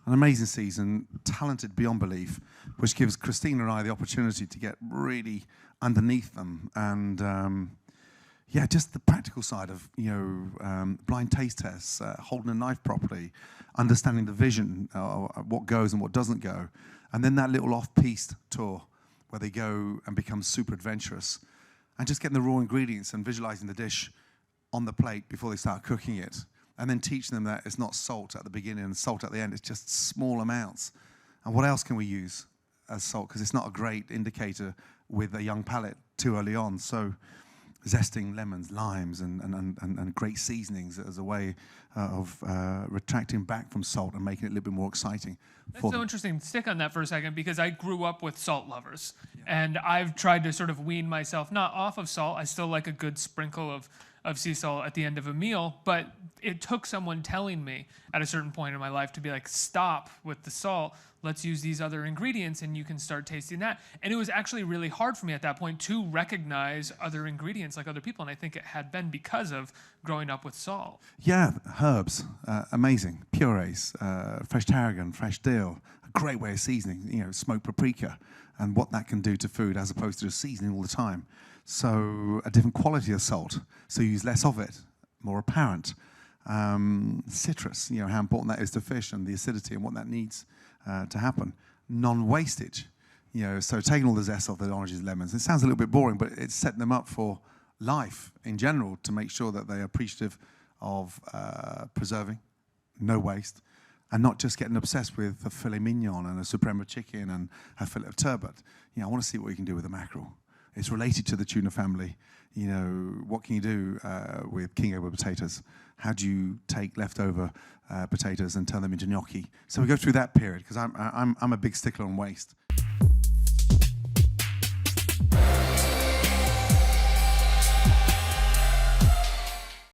An amazing season, talented beyond belief, which gives Christina and I the opportunity to get really underneath them. And yeah, just the practical side of, blind taste tests, holding a knife properly, understanding the vision, what goes and what doesn't go. And then that little off-piste tour where they go and become super adventurous. And just getting the raw ingredients and visualizing the dish on the plate before they start cooking it. And then teaching them that it's not salt at the beginning and salt at the end, it's just small amounts. And what else can we use as salt? Because it's not a great indicator with a young palate too early on. So zesting lemons, limes, and great seasonings as a way of retracting back from salt and making it a little bit more exciting. That's so interesting. Stick on that for a second, because I grew up with salt lovers. Yeah. And I've tried to sort of wean myself, not off of salt. I still like a good sprinkle of sea salt at the end of a meal, but it took someone telling me at a certain point in my life to be like, stop with the salt, let's use these other ingredients and you can start tasting that. And it was actually really hard for me at that point to recognize other ingredients like other people, and I think it had been because of growing up with salt. Yeah, herbs, amazing. Purees, fresh tarragon, fresh dill, a great way of seasoning, smoked paprika, and what that can do to food as opposed to just seasoning all the time. So a different quality of salt, so you use less of it, more apparent. Citrus, how important that is to fish and the acidity and what that needs to happen. Non-wastage, so taking all the zest off the oranges, lemons. It sounds a little bit boring, but it's setting them up for life in general to make sure that they're appreciative of preserving, no waste, and not just getting obsessed with a filet mignon and a suprema chicken and a fillet of turbot. I want to see what you can do with a mackerel. It's related to the tuna family. What can you do with king cobra potatoes? How do you take leftover potatoes and turn them into gnocchi? So we go through that period, because I'm a big stickler on waste.